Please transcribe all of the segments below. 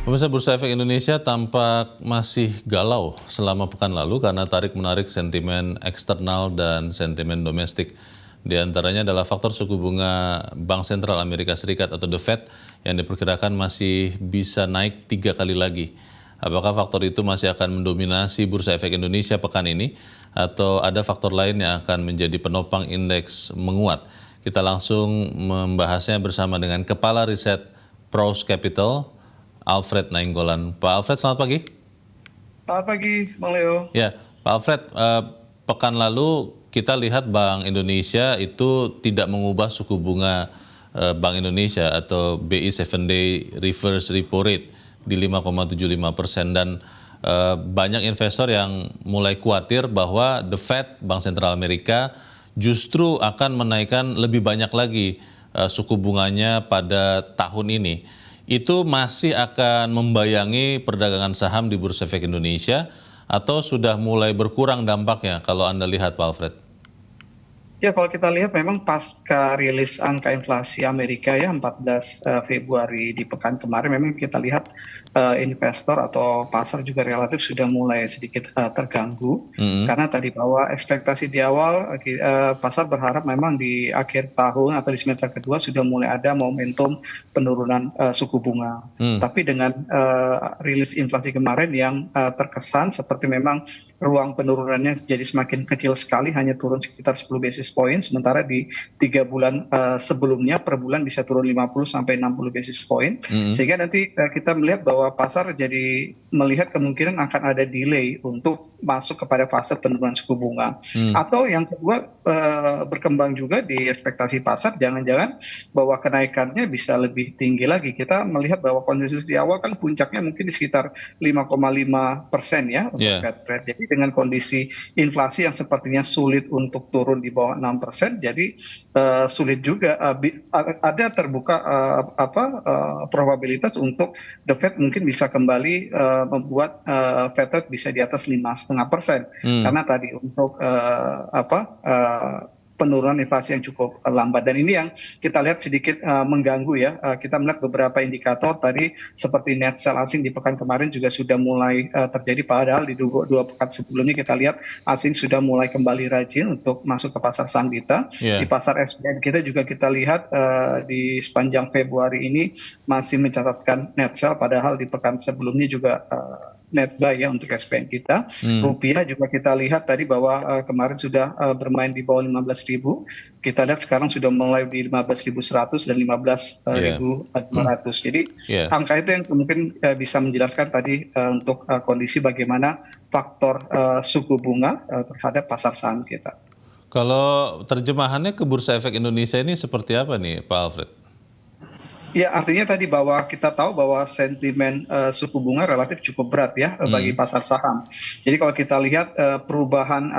Pemirsa, Bursa Efek Indonesia tampak masih galau selama pekan lalu karena tarik-menarik sentimen eksternal dan sentimen domestik. Di antaranya adalah faktor suku bunga Bank Sentral Amerika Serikat atau The Fed yang diperkirakan masih bisa naik 3 kali lagi. Apakah faktor itu masih akan mendominasi Bursa Efek Indonesia pekan ini atau ada faktor lain yang akan menjadi penopang indeks menguat? Kita langsung membahasnya bersama dengan Kepala Riset Pros Capital, Alfred Nainggolan. Pak Alfred, selamat pagi. Selamat pagi, Bang Leo. Ya, Pak Alfred, pekan lalu kita lihat Bank Indonesia itu tidak mengubah suku bunga Bank Indonesia atau BI 7-day reverse repo rate di 5,75% dan banyak investor yang mulai khawatir bahwa The Fed, Bank Sentral Amerika, justru akan menaikkan lebih banyak lagi suku bunganya pada tahun ini. Itu masih akan membayangi perdagangan saham di Bursa Efek Indonesia atau sudah mulai berkurang dampaknya kalau Anda lihat, Pak Alfred? Ya, kalau kita lihat memang pasca rilis angka inflasi Amerika ya 14 Februari di pekan kemarin memang kita lihat investor atau pasar juga relatif sudah mulai sedikit terganggu karena tadi bahwa ekspektasi di awal pasar berharap memang di akhir tahun atau di semester kedua sudah mulai ada momentum penurunan suku bunga. Tapi dengan rilis inflasi kemarin yang terkesan seperti memang ruang penurunannya jadi semakin kecil sekali, hanya turun sekitar 10 basis point, sementara di 3 bulan sebelumnya per bulan bisa turun 50 sampai 60 basis point, sehingga nanti kita melihat bahwa pasar jadi melihat kemungkinan akan ada delay untuk masuk kepada fase penurunan suku bunga. Atau yang kedua, berkembang juga di ekspektasi pasar, jangan-jangan bahwa kenaikannya bisa lebih tinggi lagi. Kita melihat bahwa kondisi di awal kan puncaknya mungkin di sekitar 5,5% ya untuk Fed rate. Jadi dengan kondisi inflasi yang sepertinya sulit untuk turun di bawah 6%, jadi sulit juga ada terbuka probabilitas untuk The Fed mungkin bisa kembali membuat Fed rate bisa di atas 5,5%. Karena tadi untuk penurunan inflasi yang cukup lambat, dan ini yang kita lihat sedikit mengganggu ya. Kita melihat beberapa indikator tadi seperti net sell asing di pekan kemarin juga sudah mulai terjadi, padahal di dua pekan sebelumnya kita lihat asing sudah mulai kembali rajin untuk masuk ke pasar saham kita. Di pasar SPN kita juga kita lihat di sepanjang Februari ini masih mencatatkan net sell, padahal di pekan sebelumnya juga net buy ya untuk SPN kita. Rupiah juga kita lihat tadi bahwa kemarin sudah bermain di bawah 15.000. Kita lihat sekarang sudah mulai di 15.100 dan 15.200. Jadi angka itu yang mungkin bisa menjelaskan tadi untuk kondisi bagaimana faktor suku bunga terhadap pasar saham kita. Kalau terjemahannya ke Bursa Efek Indonesia ini seperti apa nih, Pak Alfred? Ya, artinya tadi bahwa kita tahu bahwa sentimen suku bunga relatif cukup berat ya bagi pasar saham. Jadi kalau kita lihat perubahan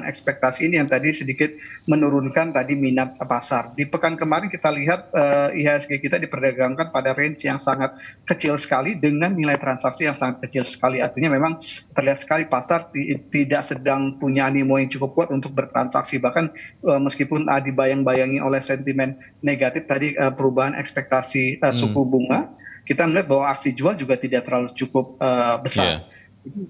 ekspektasi ini yang tadi sedikit menurunkan tadi minat pasar. Di pekan kemarin kita lihat IHSG kita diperdagangkan pada range yang sangat kecil sekali dengan nilai transaksi yang sangat kecil sekali. Artinya memang terlihat sekali pasar tidak sedang punya animo yang cukup kuat untuk bertransaksi. Bahkan meskipun dibayang-bayangi oleh sentimen negatif tadi perubahan ekspektasi suku bunga, kita melihat bahwa aksi jual juga tidak terlalu cukup besar.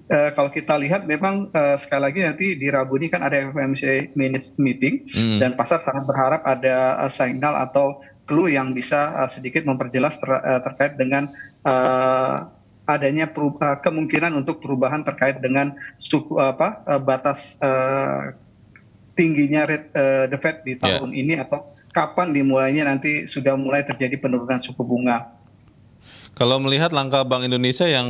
Kalau kita lihat memang sekali lagi nanti di Rabu ini kan ada FOMC meeting dan pasar sangat berharap ada signal atau clue yang bisa sedikit memperjelas terkait dengan adanya kemungkinan untuk perubahan terkait dengan batas tingginya rate The Fed di tahun ini, atau kapan dimulainya nanti sudah mulai terjadi penurunan suku bunga. Kalau melihat langkah Bank Indonesia yang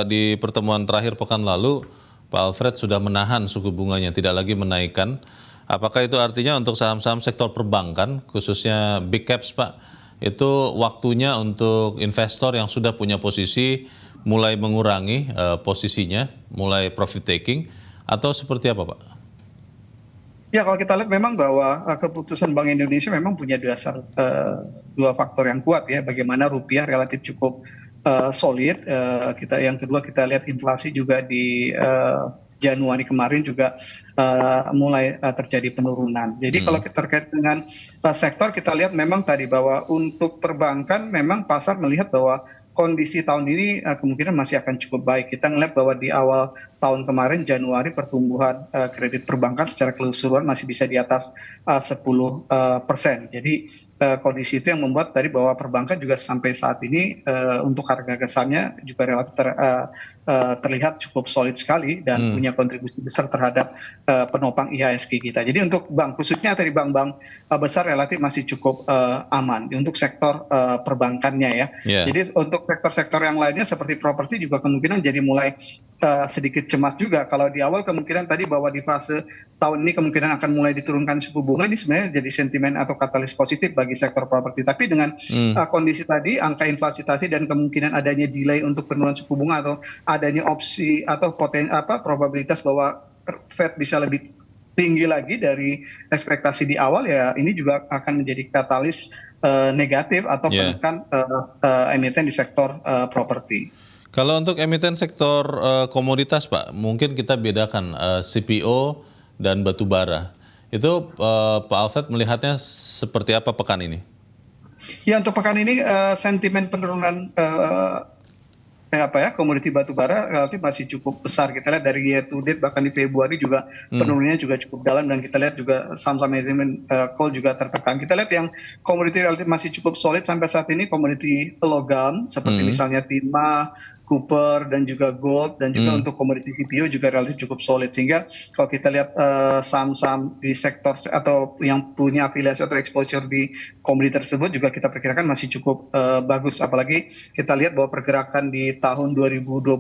di pertemuan terakhir pekan lalu, Pak Alfred sudah menahan suku bunganya, tidak lagi menaikkan. Apakah itu artinya untuk saham-saham sektor perbankan, khususnya big caps, Pak, itu waktunya untuk investor yang sudah punya posisi mulai mengurangi posisinya, mulai profit taking, atau seperti apa, Pak? Ya, kalau kita lihat memang bahwa keputusan Bank Indonesia memang punya dasar dua faktor yang kuat ya. Bagaimana rupiah relatif cukup solid. Yang kedua kita lihat inflasi juga di Januari kemarin juga mulai terjadi penurunan. Jadi kalau kita terkait dengan sektor, kita lihat memang tadi bahwa untuk perbankan memang pasar melihat bahwa kondisi tahun ini kemungkinan masih akan cukup baik. Kita ngelihat bahwa di awal tahun kemarin Januari pertumbuhan kredit perbankan secara keseluruhan masih bisa di atas 10%. Jadi kondisi itu yang membuat tadi bahwa perbankan juga sampai saat ini untuk harga sahamnya juga relatif terlihat cukup solid sekali dan punya kontribusi besar terhadap penopang IHSG kita. Jadi untuk bank khususnya dari bank-bank besar relatif masih cukup aman untuk sektor perbankannya ya. Yeah. Jadi untuk sektor-sektor yang lainnya seperti properti juga kemungkinan jadi mulai sedikit cemas juga. Kalau di awal kemungkinan tadi bahwa di fase tahun ini kemungkinan akan mulai diturunkan suku bunga, ini sebenarnya jadi sentimen atau katalis positif bagi sektor properti. Tapi dengan kondisi tadi, angka inflasi tadi dan kemungkinan adanya delay untuk penurunan suku bunga atau adanya opsi atau probabilitas bahwa Fed bisa lebih tinggi lagi dari ekspektasi di awal, ya ini juga akan menjadi katalis negatif atau menekan emiten di sektor properti. Kalau untuk emiten sektor komoditas Pak, mungkin kita bedakan CPO dan batu bara. Itu Pak Alfred melihatnya seperti apa pekan ini? Ya, untuk pekan ini sentimen penurunan komoditi batu bara relatif masih cukup besar. Kita lihat dari year to date bahkan di Februari juga penurunannya juga cukup dalam, dan kita lihat juga saham-saham manajemen coal juga tertekan. Kita lihat yang komoditi relatif masih cukup solid sampai saat ini, komoditi logam seperti misalnya timah, copper dan juga gold, dan juga untuk komoditi CPO juga relatif cukup solid. Sehingga kalau kita lihat saham-saham di sektor atau yang punya afiliasi atau exposure di komoditi tersebut juga kita perkirakan masih cukup bagus. Apalagi kita lihat bahwa pergerakan di tahun 2022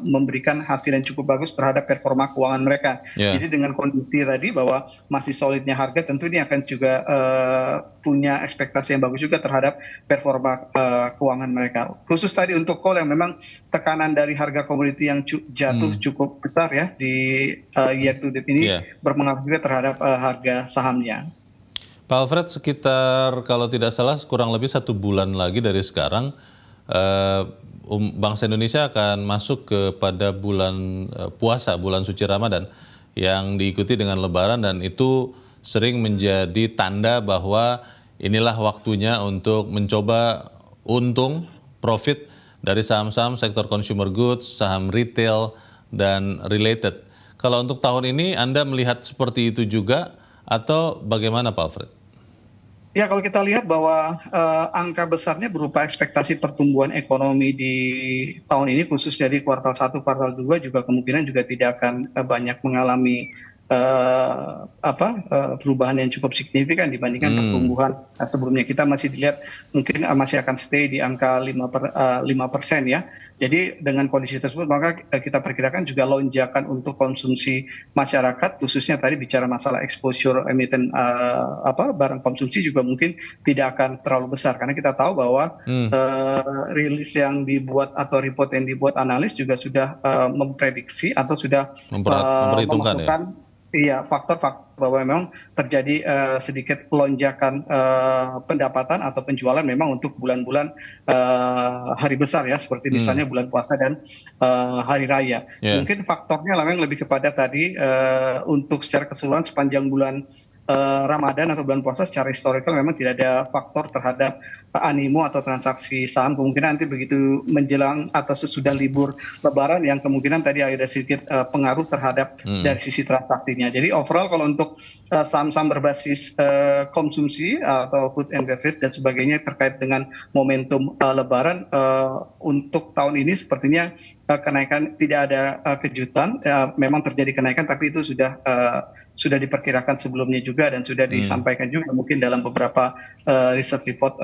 memberikan hasil yang cukup bagus terhadap performa keuangan mereka. Jadi dengan kondisi tadi bahwa masih solidnya harga, tentu ini akan juga punya ekspektasi yang bagus juga terhadap performa keuangan mereka. Khusus tadi untuk coal yang memang tekanan dari harga komoditi yang jatuh cukup besar ya di year to date ini berpengaruh juga terhadap harga sahamnya. Pak Alfred, sekitar kalau tidak salah kurang lebih 1 bulan lagi dari sekarang Bangsa Indonesia akan masuk kepada bulan puasa, bulan suci Ramadan yang diikuti dengan Lebaran, dan itu sering menjadi tanda bahwa inilah waktunya untuk mencoba untung, profit dari saham-saham sektor consumer goods, saham retail, dan related. Kalau untuk tahun ini Anda melihat seperti itu juga atau bagaimana Pak Alfred? Ya, kalau kita lihat bahwa angka besarnya berupa ekspektasi pertumbuhan ekonomi di tahun ini, khususnya di kuartal 1, kuartal 2 juga kemungkinan juga tidak akan banyak mengalami perubahan yang cukup signifikan dibandingkan pertumbuhan sebelumnya. Kita masih dilihat mungkin masih akan stay di angka 5% ya. Jadi dengan kondisi tersebut maka kita perkirakan juga lonjakan untuk konsumsi masyarakat, khususnya tadi bicara masalah exposure emiten barang konsumsi juga mungkin tidak akan terlalu besar, karena kita tahu bahwa rilis yang dibuat atau report yang dibuat analis juga sudah memprediksi atau sudah memperhitungkan faktor-faktor bahwa memang terjadi sedikit lonjakan pendapatan atau penjualan memang untuk bulan-bulan hari besar ya, seperti misalnya bulan puasa dan hari raya. Mungkin faktornya memang lebih kepada tadi untuk secara keseluruhan sepanjang bulan Ramadan atau bulan puasa secara historical memang tidak ada faktor terhadap animo atau transaksi saham. Kemungkinan nanti begitu menjelang atau sesudah libur Lebaran yang kemungkinan tadi ada sedikit pengaruh terhadap dari sisi transaksinya. Jadi overall kalau untuk saham-saham berbasis konsumsi atau food and beverage dan sebagainya terkait dengan momentum Lebaran untuk tahun ini sepertinya kenaikan tidak ada kejutan. Memang terjadi kenaikan tapi itu sudah diperkirakan sebelumnya juga dan sudah disampaikan juga mungkin dalam beberapa research report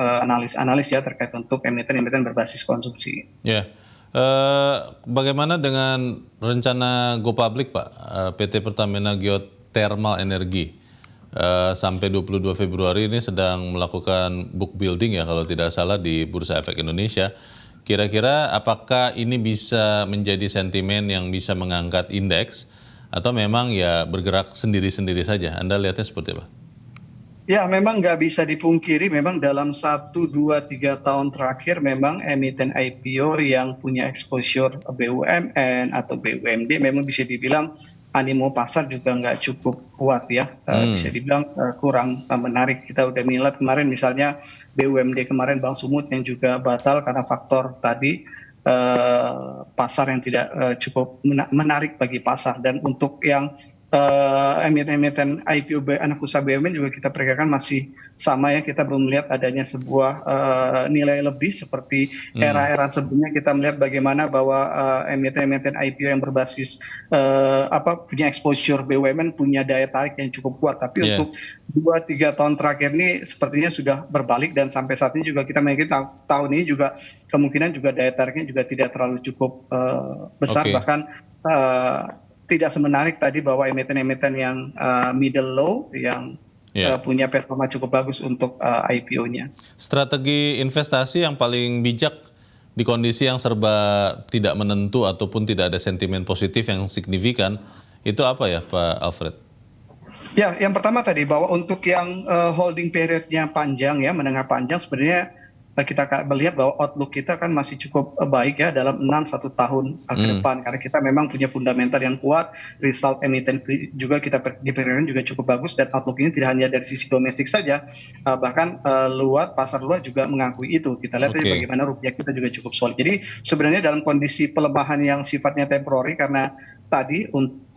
analis ya terkait untuk emiten-emiten berbasis konsumsi. Bagaimana dengan rencana Go Public Pak, PT Pertamina Geothermal Energi sampai 22 Februari ini sedang melakukan book building ya kalau tidak salah di Bursa Efek Indonesia. Kira-kira apakah ini bisa menjadi sentimen yang bisa mengangkat indeks atau memang ya bergerak sendiri-sendiri saja? Anda lihatnya seperti apa? Ya, memang nggak bisa dipungkiri, memang dalam 1, 2, 3 tahun terakhir memang emiten IPO yang punya exposure BUMN atau BUMD memang bisa dibilang animo pasar juga nggak cukup kuat ya. Bisa dibilang kurang menarik. Kita udah melihat kemarin misalnya BUMD kemarin Bank Sumut yang juga batal karena faktor tadi pasar yang tidak cukup menarik bagi pasar. Dan untuk yang emiten-emiten IPO anak usaha BUMN juga kita perkirakan masih sama ya, kita belum melihat adanya sebuah nilai lebih seperti era-era sebelumnya. Kita melihat bagaimana bahwa emiten-emiten IPO yang berbasis punya exposure BUMN punya daya tarik yang cukup kuat, tapi untuk 2-3 tahun terakhir ini sepertinya sudah berbalik, dan sampai saat ini juga kita mengikuti tahun ini juga kemungkinan juga daya tariknya juga tidak terlalu cukup besar, bahkan tidak semenarik tadi bahwa emiten-emiten yang middle low yang punya performa cukup bagus untuk IPO-nya. Strategi investasi yang paling bijak di kondisi yang serba tidak menentu ataupun tidak ada sentimen positif yang signifikan, itu apa ya Pak Alfred? Ya, yang pertama tadi bahwa untuk yang holding periodnya panjang ya, menengah panjang, sebenarnya kita melihat bahwa outlook kita kan masih cukup baik ya dalam 6-1 tahun ke depan, karena kita memang punya fundamental yang kuat, result emiten juga kita diperkirakan juga cukup bagus, dan outlook ini tidak hanya dari sisi domestik saja, bahkan pasar luar juga mengakui itu. Kita lihat tadi bagaimana rupiah kita juga cukup solid. Jadi sebenarnya dalam kondisi pelemahan yang sifatnya temporary karena tadi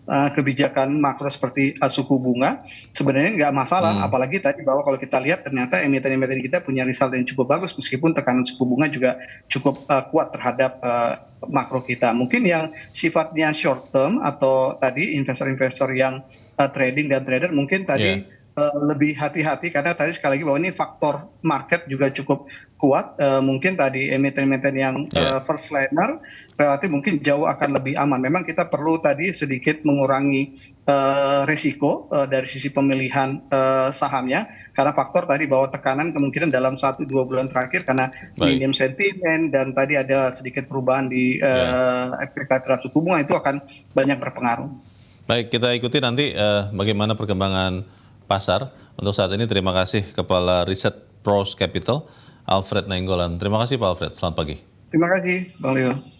kebijakan makro seperti suku bunga, sebenarnya nggak masalah, apalagi tadi bahwa kalau kita lihat ternyata emiten-emiten kita punya result yang cukup bagus meskipun tekanan suku bunga juga cukup kuat terhadap makro kita. Mungkin yang sifatnya short term atau tadi investor-investor yang trading dan trader mungkin tadi lebih hati-hati, karena tadi sekali lagi bahwa ini faktor market juga cukup kuat. Mungkin tadi emiten-emiten yang first liner relatif mungkin jauh akan lebih aman. Memang kita perlu tadi sedikit mengurangi resiko dari sisi pemilihan sahamnya, karena faktor tadi bahwa tekanan kemungkinan dalam 1-2 bulan terakhir karena minim sentimen dan tadi ada sedikit perubahan di ekspektasi terhadap suku bunga, itu akan banyak berpengaruh. Baik, kita ikuti nanti bagaimana perkembangan pasar. Untuk saat ini terima kasih Kepala Riset Pros Capital Alfred Nainggolan. Terima kasih Pak Alfred, selamat pagi. Terima kasih Bang Leo.